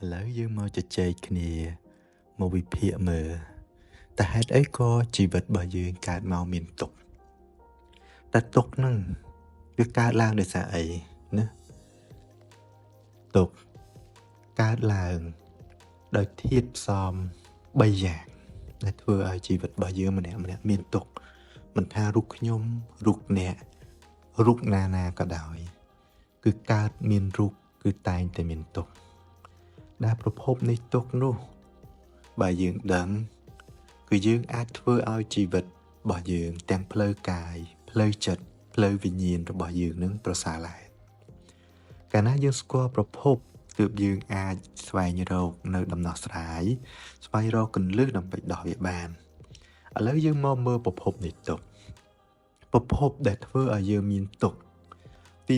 ឥឡូវយើងមកជជែកគ្នាមកវិភាគមើលតើហេតុអីក៏ជីវិតរបស់យើងកើតមកមានទុក្ខតែទុក្ខហ្នឹងវាកើតឡើងដោយសារអីណាទុក្ខកើតឡើងដោយធាតុផ្សំ3យ៉ាងដែលធ្វើឲ្យជីវិតរបស់យើងម្នាក់ៗមានទុក្ខមិនថារូបខ្ញុំរូបអ្នករូបណាក៏ដោយគឺកើតមានរូបគឺតែងតែមានទុក្ខដែលប្រភពនៃទុក្ខនោះបើយើងដឹងគឺយើងអាចធ្វើឲ្យជីវិតរបស់យើងទាំងផ្លូវកាយផ្លូវចិត្តផ្លូវវិញ្ញាណរបស់យើងនឹងប្រសើរឡើងកាលណាយើងស្គាល់ប្រភពទើបយើងអាចស្វែងរកនៅដំណោះស្រាយស្វែងរកគន្លឹះដើម្បីដោះវាបានឥឡូវយើងមកមើលប្រភពនៃទុក្ខប្រភពដែលធ្វើឲ្យយើងមានទុក្ខទី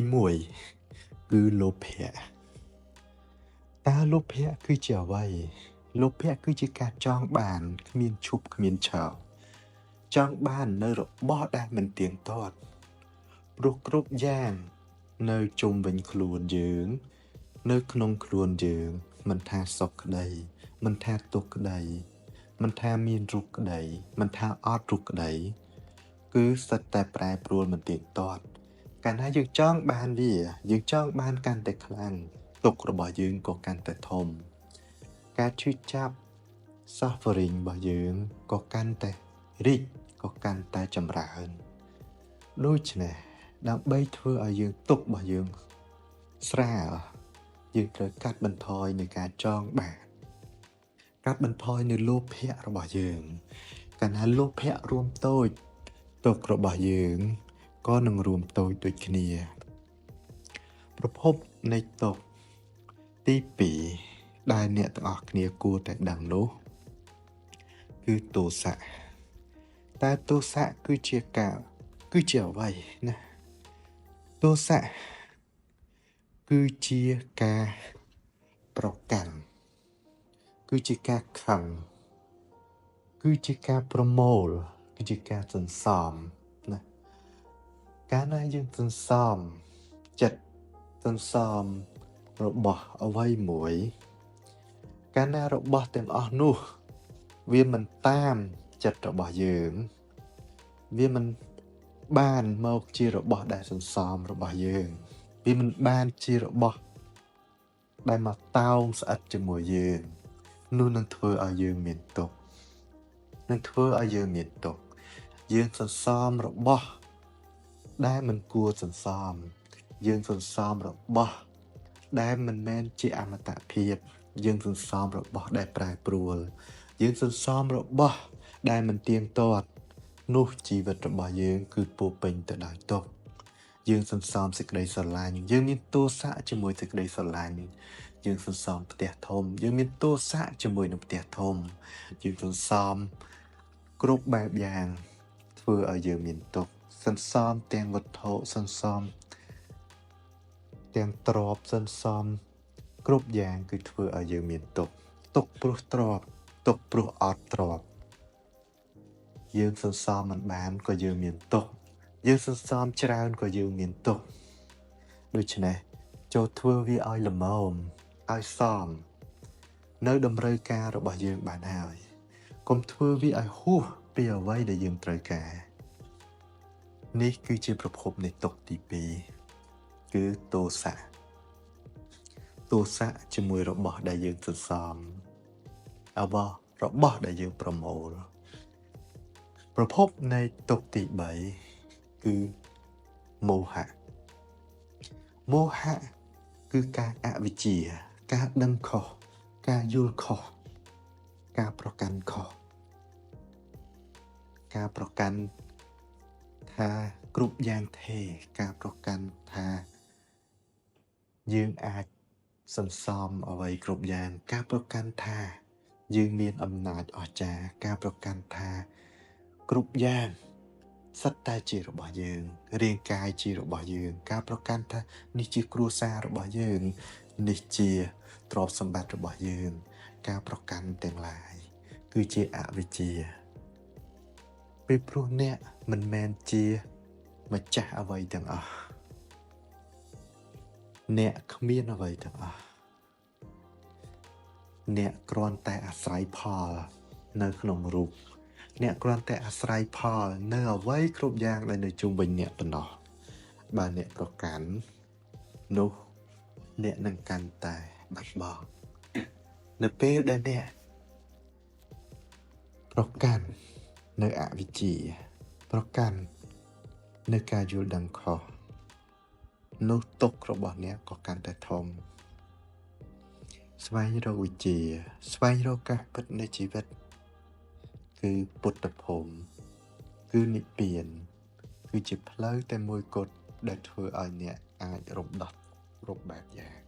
1គឺលោភៈតើលោភៈគឺជាអ្វីលោភៈគឺជាការចង់បានគ្មានឈប់គ្មានឆាវចង់បាននៅរបស់ដែលមិនទៀងទាត់ព្រោះគ្រប់យ៉ាងនៅជុំវិញខ្លួនយើងនៅក្នុងខ្លួនយើងមិនថាសុខក្តីមិនថាទុក្ខក្តីមិនថាមានរូបក្តីមិនថាអត់រូបក្តីគឺសិតតែប្រែប្រួលមិនទៀងទាត់កាលណាយើងចង់បានវាយើងចង់បានកាន់តែខ្លាំងទុក្ខរបស់យើងក៏កាន់តែធំការឈឺចាប់ suffering របស់យើងក៏កាន់តែរីកក៏កាន់តែចម្រើនដូច្នេះដើម្បីធ្វើឲ្យយើងទុក្ខរបស់យើងស្រាលយើងត្រូវកាត់បន្ថយនៃការចងបានកាត់បន្ថយនៅលោភៈរបស់យើងកាលណាលោភៈរួមតូចទុក្ខរបស់យើងក៏នឹងរួមតូចដូចគ្នាប្រភពនៃទុក្ខទី2ដែលអ្នកទាំងអស់គ្នាគួរតែដឹងនោះគឺទោសៈតែទោសៈគឺជាអ្វីណាទោសៈគឺជាការប្រកាន់គឺជាការខឹងគឺជាការប្រមូលគឺជាការសន្សំណាកាលណាយើងសន្សំចិត្តសន្សំរបស់អ្វីមួយកាលណារបស់ទាំងអស់នោះវាមិនតាមចិត្តរបស់យើងវាមិនបានមកជារបស់ដែលសន្សំរបស់យើងវាមិនបានជារបស់ដែលមកតោងស្អិតជាមួយយើងនោះនឹងធ្វើឲ្យយើងមានទុក្ខនឹងធ្វើឲ្យយើងមានទុក្ខយើងសន្សំរបស់ដែលមិនគួរសន្សំយើងសន្សំរបស់ដែលមិនមែនជាអមតភាពយើងសន្សំរបស់ដែលប្រែប្រួលយើងសន្សំរបស់ដែលមិនទៀងទាត់នោះជីវិតរបស់យើងគឺពោរពេញទៅដោយទុក្ខយើងសន្សំសេចក្តីស្រឡាញ់យើងមានទោសៈជាមួយសេចក្តីស្រឡាញ់យើងសន្សំផ្ទះធំយើងមានទោសៈជាមួយនឹងផ្ទះធំយើងសន្សំគ្រប់បែបយ៉ាងធ្វើឲ្យយើងមានទុក្ខសន្សំទាំងវត្ថុសន្សំទាំងទ្រព្យសន្សំគ្រប់យ៉ាងគឺធ្វើឲ្យយើងមានទុក្ខទុក្ខព្រោះទ្រព្យទុក្ខព្រោះអត់ទ្រព្យយើងសន្សំមិនបានក៏យើងមានទុក្ខយើងសន្សំច្រើនក៏យើងមានទុក្ខដូច្នេះចូលធ្វើវាឲ្យល្មមឲ្យសមនៅតម្រូវការរបស់យើងបានហើយកុំធ្វើវាឲ្យហួសពីអ្វីដែលយើងត្រូវការនេះគឺជាប្រភពនៃទុក្ខទី2គឺទោសៈទោសៈជាមួយរបស់ដែលយើងសន្សំរបស់ដែលយើងប្រមូលប្រភពនៃទុក្ខទី3គឺមោហៈមោហៈគឺការអវិជ្ជាការដឹងខុសការយល់ខុសការប្រកាន់ខុសការប្រកាន់ថាគ្រប់យ៉ាងទេការប្រកាន់ថាយើងអាចសន្សំអ្វីគ្រប់យ៉ាងការប្រកាន់ថាយើងមានអំណាចអស្ចារ្យការប្រកាន់ថាគ្រប់យ៉ាងសិតតែជារបស់យើងរាងកាយជារបស់យើងការប្រកាន់ថានេះជាគ្រួសាររបស់យើងនេះជាទ្រព្យសម្បត្តិរបស់យើងការប្រកាន់ទាំងឡាយគឺជាអវិជ្ជាពេលព្រោះអ្នកមិនមែនជាម្ចាស់អ្វីទាំងអស់អ្នកគ្មានអ្វីទាំងអស់ អ្នកគ្រាន់តែអាស្រ័យផលនៅក្នុងរូបអ្នកគ្រាន់តែអាស្រ័យផលនៅអ្វីគ្រប់យ៉ាងដែលនៅជុំវិញអ្នកប៉ុណ្ណោះបើអ្នកប្រកាន់នោះអ្នកនឹងកាន់តែបាត់បង់នៅពេលដែលអ្នកប្រកាន់នៅអវិជ្ជាប្រកាន់នៅការយល់ដឹងខុសនោះទុក្ខរបស់អ្នកក៏កាន់តែធំស្វែងរកវិជ្ជាស្វែងរកការពិតនៃជីវិតគឺពុទ្ធភូមិគឺនិព្វានគឺជាផ្លូវតែមួយគត់ដែលធ្វើឲ្យអ្នកអាចរំដោះគ្រប់បែបយ៉ាង